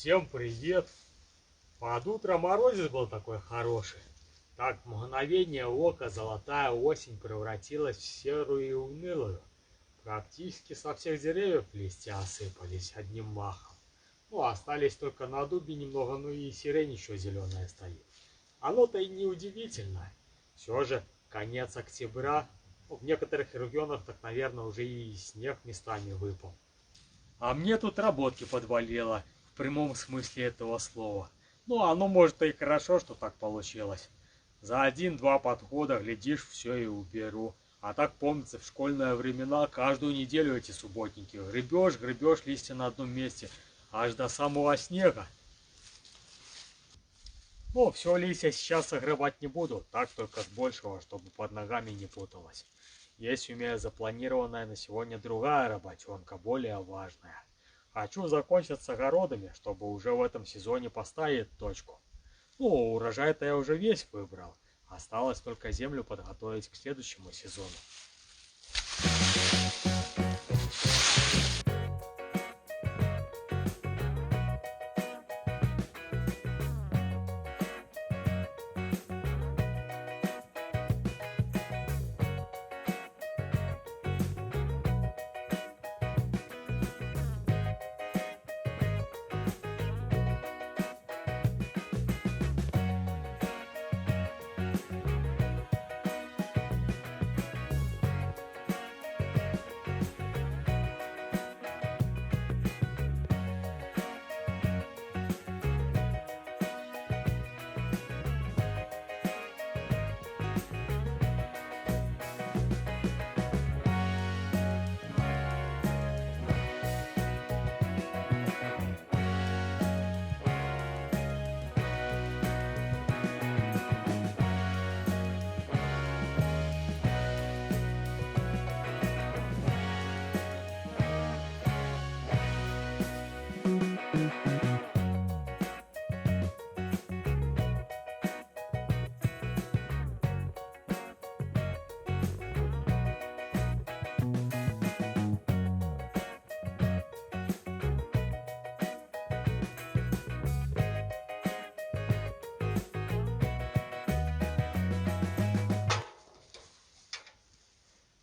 Всем привет! Под утро морозец был такой хороший. Так в мгновение ока золотая осень превратилась в серую и унылую. Практически со всех деревьев листья осыпались одним махом. Ну, остались только на дубе немного, ну и сирень еще зеленая стоит. Оно-то и не удивительно. Все же конец октября. Ну, в некоторых регионах так, наверное, уже и снег местами выпал. А мне тут работки подвалило, в прямом смысле этого слова. Ну, оно может и хорошо, что так получилось. За один-два подхода, глядишь, все и уберу. А так, помнится, в школьные времена каждую неделю эти субботники. Гребешь листья на одном месте, аж до самого снега. Ну, все листья сейчас согревать не буду, так только с большего, чтобы под ногами не путалось. Есть у меня запланированная на сегодня другая работенка, более важная. Хочу закончить с огородами, чтобы уже в этом сезоне поставить точку. Ну, урожай-то я уже весь выбрал. Осталось только землю подготовить к следующему сезону.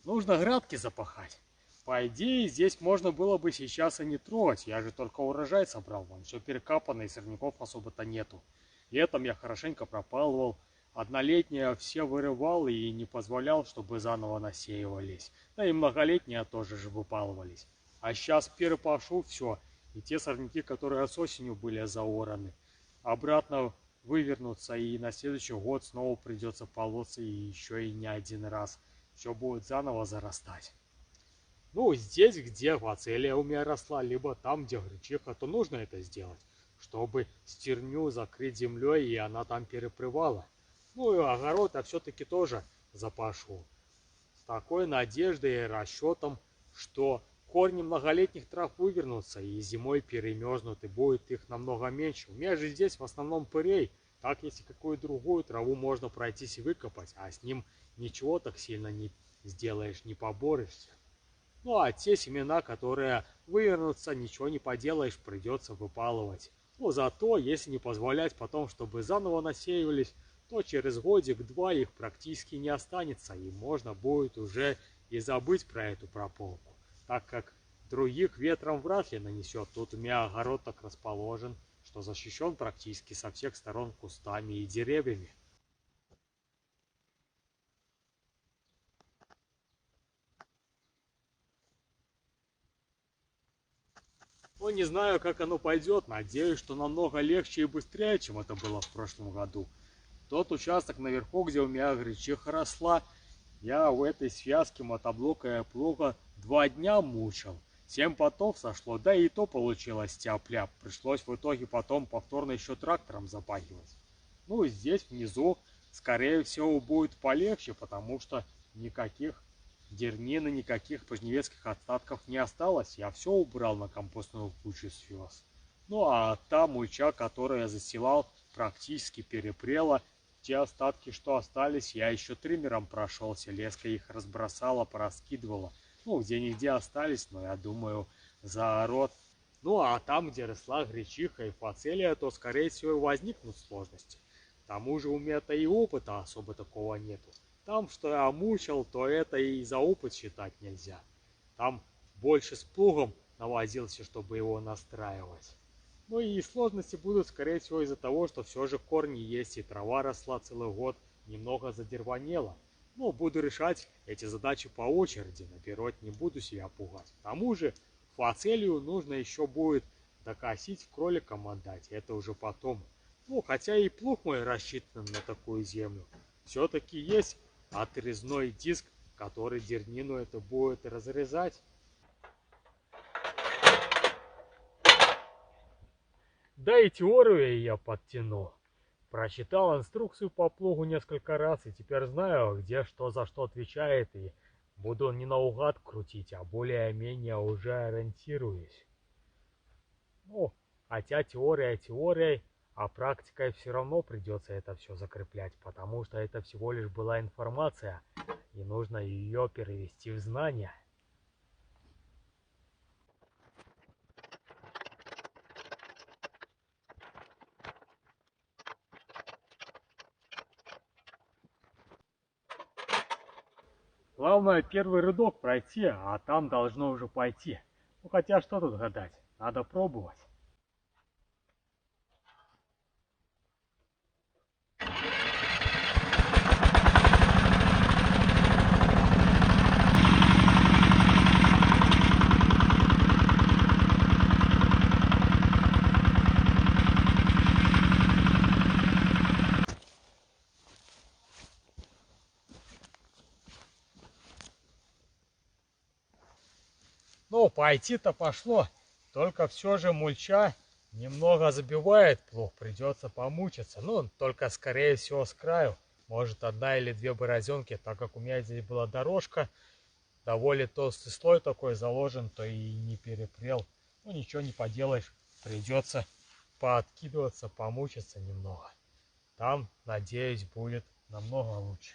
Нужно грядки запахать. По идее, здесь можно было бы сейчас и не трогать. Я же только урожай собрал. Вон все перекапано и сорняков особо-то нету. Летом я хорошенько пропалывал. Однолетние все вырывал и не позволял, чтобы заново насеивались. Да и многолетние тоже же выпалывались. А сейчас перепашу все. И те сорняки, которые с осенью были заораны, обратно вывернутся. И на следующий год снова придется полоться и еще и не один раз. Все будет заново зарастать. Ну, здесь, где фацелия у меня росла, либо там, где гречиха, то нужно это сделать, чтобы стерню закрыть землей, и она там перепрывала. Ну и огород я все-таки тоже запашу. С такой надеждой и расчетом, что корни многолетних трав вывернутся и зимой перемерзнут, и будет их намного меньше. У меня же здесь в основном пырей. Так, если какую другую траву можно пройтись и выкопать, а с ним ничего так сильно не сделаешь, не поборешься. Ну а те семена, которые вывернутся, ничего не поделаешь, придется выпалывать. Но зато, если не позволять потом, чтобы заново насеивались, то через годик-два их практически не останется, и можно будет уже и забыть про эту прополку, так как других ветром вряд ли нанесет. Тут у меня огород так расположен, что защищен практически со всех сторон кустами и деревьями. Ну, не знаю, как оно пойдет. Надеюсь, что намного легче и быстрее, чем это было в прошлом году. Тот участок наверху, где у меня гречиха росла, я в этой связке мотоблока и плуга 2 дня мучил. 7 потов сошло, да и то получилось тяп-ляп. Пришлось в итоге потом повторно еще трактором запахивать. Ну и здесь внизу, скорее всего, будет полегче, потому что никаких дернин и никаких пожневецких остатков не осталось. Я все убрал на компостную кучу свез. Ну а та мульча, которую я засевал, практически перепрела. Те остатки, что остались, я еще триммером прошелся, леска их разбросала, пораскидывала. Ну, где-нигде остались, но я думаю, заорот Ну а там, где росла гречиха и фацелия, то, скорее всего, возникнут сложности. К тому же у меня-то и опыта особо такого нету. Там, что я мучил, то это и за опыт считать нельзя. Там больше с плугом навозился, чтобы его настраивать. Ну и сложности будут, скорее всего, из-за того, что все же корни есть и трава росла целый год, немного задерванела. Но буду решать эти задачи по очереди, наперед не буду себя пугать. К тому же фацелию нужно еще будет докосить, в кроликам отдать, это уже потом. Ну, хотя и плуг мой рассчитан на такую землю. Все-таки есть отрезной диск, который дернину это будет разрезать. Да и теорию я подтяну. Прочитал инструкцию по плугу несколько раз и теперь знаю, где что за что отвечает, и буду не наугад крутить, а более-менее уже ориентируюсь. Ну, хотя теория теорией, а практикой все равно придется это все закреплять, потому что это всего лишь была информация, и нужно ее перевести в знания. Главное первый рядок пройти, а там должно уже пойти. Ну хотя что тут гадать, надо пробовать. Ну, пойти-то пошло, только все же мульча немного забивает плуг, придется помучиться. Ну, только скорее всего с краю, может одна или две борозенки, так как у меня здесь была дорожка, довольно толстый слой такой заложен, то и не перепрел. Ну, ничего не поделаешь, придется пооткидываться, помучиться немного. Там, надеюсь, будет намного лучше.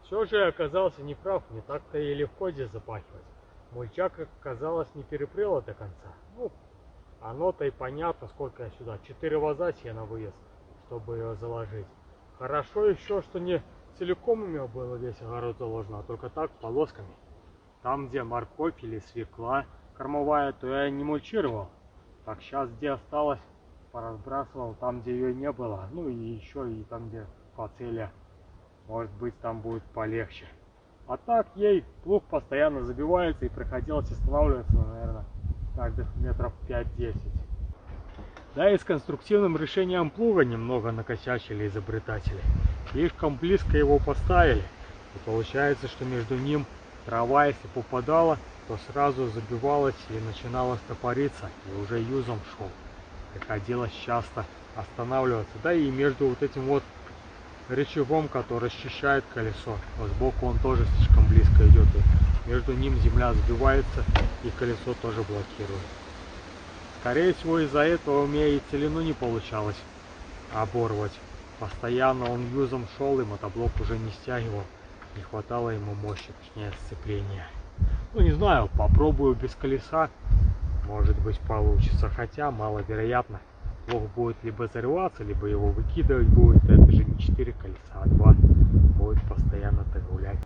Все же я оказался неправ, не так-то и легко здесь запахивать. Мульча, как оказалось, не перепрела до конца. Ну, оно-то и понятно, сколько я сюда. 4 ваза себе на выезд, чтобы ее заложить. Хорошо еще, что не целиком у меня было весь огород заложено, а только так, полосками. Там, где морковь или свекла кормовая, то я не мульчировал. Так сейчас, где осталось, поразбрасывал, там, где ее не было. Ну и еще и там, где фацелия. Может быть, там будет полегче. А так ей плуг постоянно забивается и приходилось останавливаться, наверное, каждых метров 5-10. Да и с конструктивным решением плуга немного накосячили изобретатели. Слишком близко его поставили. И получается, что между ним трава, если попадала, то сразу забивалась и начинала стопориться, и уже юзом шел. Приходилось часто останавливаться. Да и между вот этим вот рычагом, который расчищает колесо, а сбоку он тоже слишком близко идет, и между ним земля сбивается и колесо тоже блокирует. Скорее всего, из-за этого у меня и целину не получалось оборвать. Постоянно он юзом шел, и мотоблок уже не стягивал, не хватало ему мощи, точнее сцепления. Ну не знаю, попробую без колеса, может быть получится, хотя маловероятно. Плуг будет либо зарываться, либо его выкидывать будет. Это же не 4 колеса, а 2. Будет постоянно так гулять.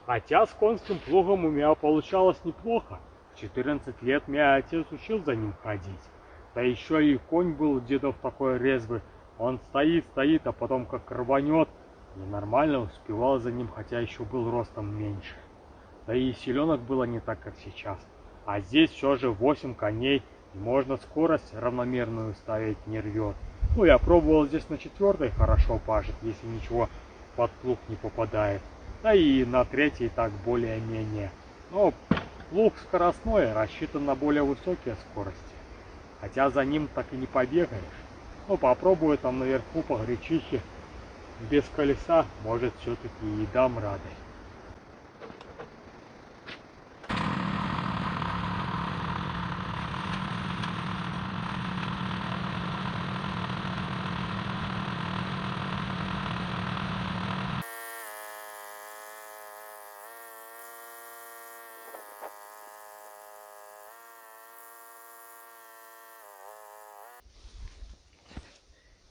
Хотя с конским плугом у меня получалось неплохо. В 14 лет меня отец учил за ним ходить. Да еще и конь был дедов такой резвый. Он стоит, а потом как рванет. Ненормально успевал за ним, хотя еще был ростом меньше. Да и селенок было не так, как сейчас. А здесь все же 8 коней. И можно скорость равномерную ставить, не рвет. Ну, я пробовал здесь на 4-й, хорошо пашет, если ничего под плуг не попадает. Да и на третий так более-менее. Но плуг скоростной, рассчитан на более высокие скорости. Хотя за ним так и не побегаешь. Ну попробую там наверху по гречихе без колеса, может все-таки и дам рады.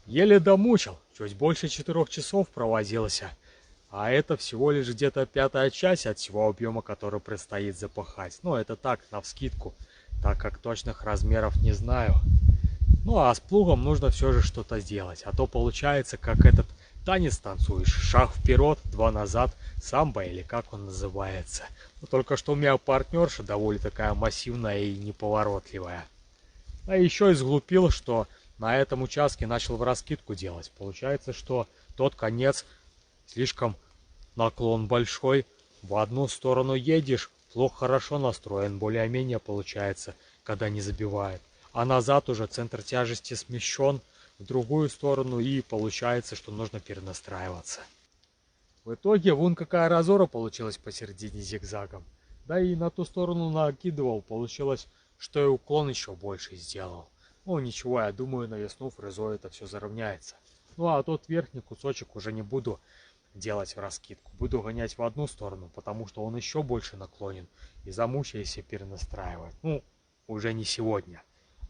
Еле домучил, чуть больше 4 часов провозился. А это всего лишь где-то 1/5 часть от всего объема, который предстоит запахать. Ну, это так, навскидку, так как точных размеров не знаю. Ну, а с плугом нужно все же что-то сделать. А то получается, как этот танец танцуешь. Шаг вперед, 2 назад, самбо или как он называется. Но только что у меня партнерша довольно такая массивная и неповоротливая. А еще и сглупил, что на этом участке начал враскидку делать. Получается, что тот конец слишком наклон большой. В одну сторону едешь, плуг хорошо настроен, более-менее получается, когда не забивает. А назад уже центр тяжести смещен в другую сторону, и получается, что нужно перенастраиваться. В итоге вон какая разора получилась посередине зигзагом. Да и на ту сторону накидывал, получилось, что и уклон еще больше сделал. Ну ничего, я думаю, на весну фрезой это все заровняется. Ну а тот верхний кусочек уже не буду делать в раскидку. Буду гонять в одну сторону, потому что он еще больше наклонен. И замучаюсь перенастраивать. Ну, уже не сегодня.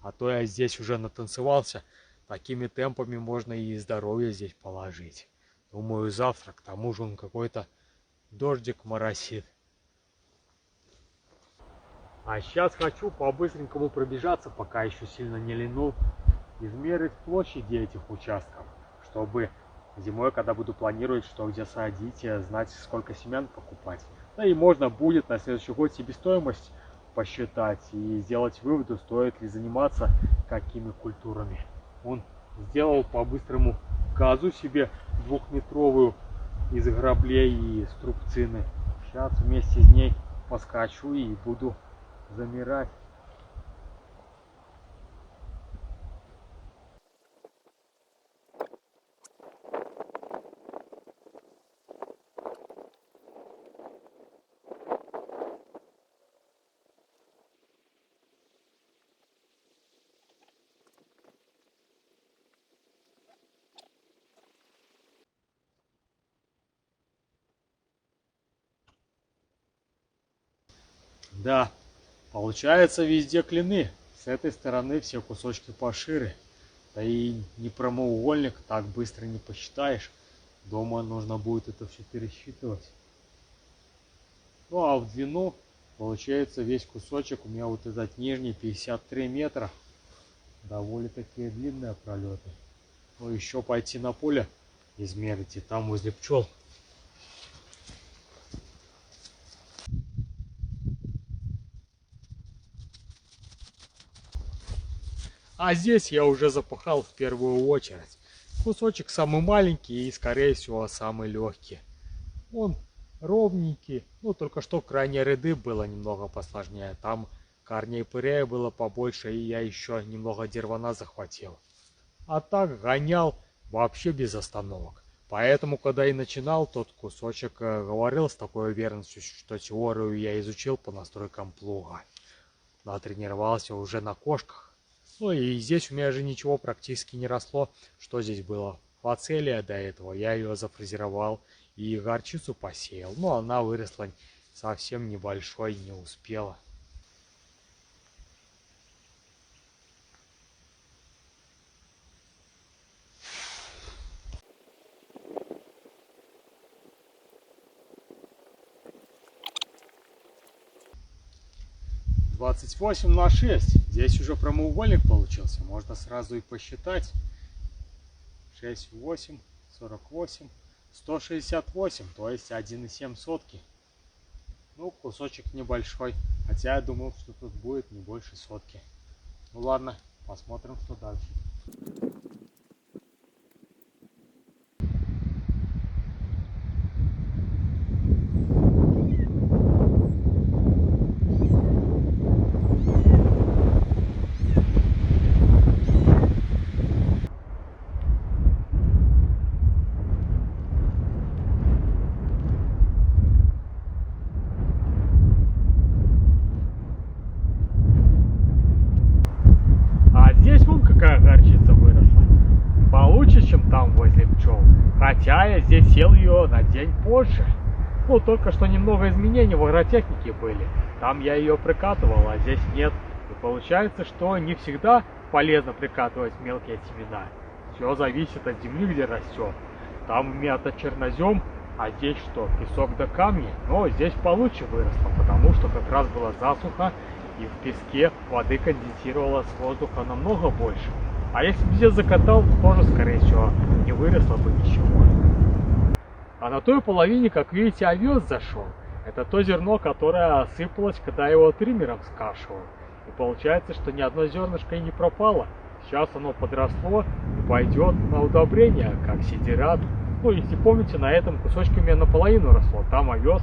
А то я здесь уже натанцевался. Такими темпами можно и здоровье здесь положить. Думаю, завтра, к тому же он какой-то дождик моросит. А сейчас хочу по-быстренькому пробежаться, пока еще сильно не ленул, измерить площади этих участков, чтобы зимой, когда буду планировать, что где садить, знать, сколько семян покупать. Да и можно будет на следующий год себестоимость посчитать и сделать выводы, стоит ли заниматься какими культурами. Он сделал по-быстрому газу себе 2-метровую из граблей и струбцины. Сейчас вместе с ней поскочу и буду замирать. Да, получается везде клины. С этой стороны все кусочки пошире. Да и не прямоугольник так быстро не посчитаешь. Дома нужно будет это все пересчитывать. Ну а в длину получается весь кусочек у меня вот этот нижний 53 метра. Довольно такие длинные пролеты. Ну еще пойти на поле измерить и там возле пчел. А здесь я уже запахал в первую очередь. Кусочек самый маленький и, скорее всего, самый легкий. Он ровненький, ну только что крайние ряды было немного посложнее. Там корней пыряя было побольше, и я еще немного дервана захватил. А так гонял вообще без остановок. Поэтому, когда и начинал тот кусочек, говорил с такой уверенностью, что теорию я изучил по настройкам плуга. Натренировался уже на кошках. Ну и здесь у меня же ничего практически не росло. Что здесь было? Фацелия до этого. Я ее зафрезеровал и горчицу посеял. Но она выросла совсем небольшой, не успела. Двадцать 28/6. Здесь уже прямоугольник получился. Можно сразу и посчитать. 6, 8, 48, 168, то есть 1,7 сотки. Ну, кусочек небольшой. Хотя я думал, что тут будет не больше сотки. Ну ладно, посмотрим, что дальше. Хотя я здесь сел ее на день позже. Ну, только что немного изменений в агротехнике были. Там я ее прикатывал, а здесь нет. И получается, что не всегда полезно прикатывать мелкие семена. Все зависит от земли, где растет. Там вмято чернозем, а здесь что, песок да камни. Но здесь получше выросло, потому что как раз была засуха, и в песке воды конденсировалось с воздуха намного больше. А если бы здесь закатал, то тоже, скорее всего, не выросло бы ничего. А на той половине, как видите, овес зашел. Это то зерно, которое осыпалось, когда его триммером скашивал. И получается, что ни одно зернышко и не пропало. Сейчас оно подросло и пойдет на удобрение, как сидират. Ну, если помните, на этом кусочке у меня наполовину росло. Там овес,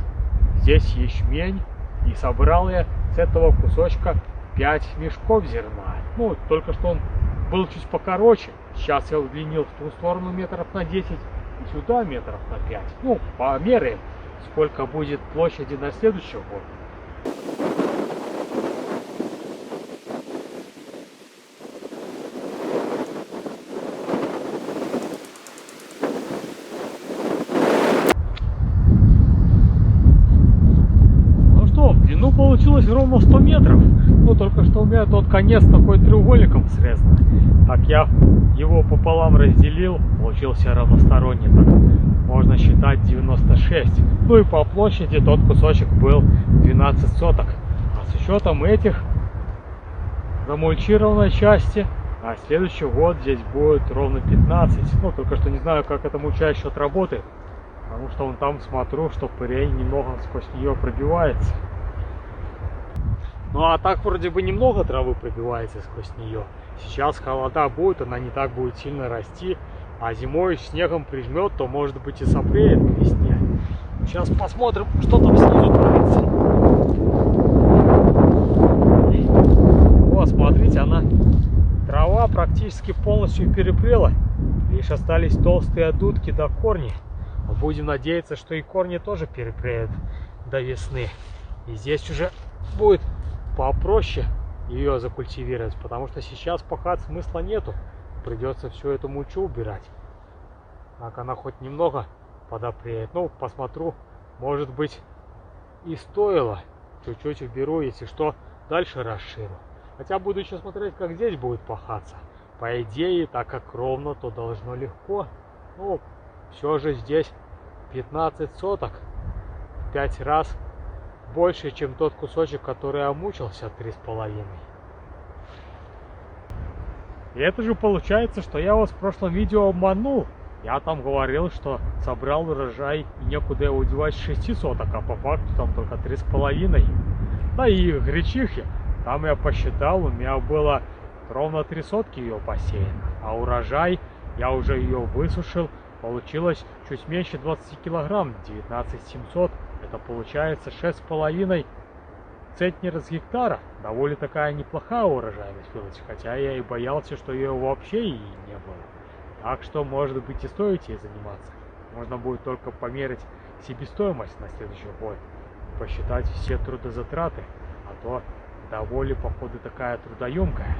здесь ячмень. И собрал я с этого кусочка 5 мешков зерна. Ну, только что он был чуть покороче. Сейчас я удлинил в ту сторону метров на 10 и сюда метров на 5. Ну, померяем, сколько будет площади на следующий год. Получилось ровно 100 метров. Ну, только что у меня тот конец такой треугольником срезан. Так я его пополам разделил, получился равносторонний. Так можно считать 96. Ну и по площади тот кусочек был 12 соток. А с учетом этих замульчированной части, а следующий год здесь будет ровно 15. Ну, только что не знаю, как эта мульча еще отработает. Потому что вон там смотрю, что пырень немного сквозь нее пробивается. Ну а так вроде бы немного травы пробивается сквозь нее. Сейчас холода будет, она не так будет сильно расти. А зимой снегом прижмет, то может быть и сопреет к весне. Сейчас посмотрим, что там снизу творится. Вот, смотрите, трава практически полностью перепрела. Лишь остались толстые дудки до корни. Будем надеяться, что и корни тоже перепреют до весны. И здесь уже будет попроще ее закультивировать, потому что сейчас пахать смысла нету. Придется всю эту мульчу убирать. Так она хоть немного подопреет. Ну, посмотрю, может быть и стоило. Чуть-чуть уберу, если что, дальше расширю. Хотя буду еще смотреть, как здесь будет пахаться. По идее, так как ровно, то должно легко. Ну, все же здесь 15 соток. В 5 раз больше, чем тот кусочек, который омучился 3,5. И это же получается, что я вас в прошлом видео обманул. Я там говорил, что собрал урожай и некуда его девать 6 соток, а по факту там только 3,5. Да и гречихи, там я посчитал, у меня было ровно 3 сотки ее посеяно. А урожай, я уже ее высушил, получилось чуть меньше 20 килограмм, 19 700. Это получается 6,5 центнера с гектара. Довольно такая неплохая урожайность выросла, хотя я и боялся, что ее вообще и не было. Так что, может быть, и стоит ей заниматься. Можно будет только померить себестоимость на следующий год, посчитать все трудозатраты, а то довольно, походу, такая трудоемкая.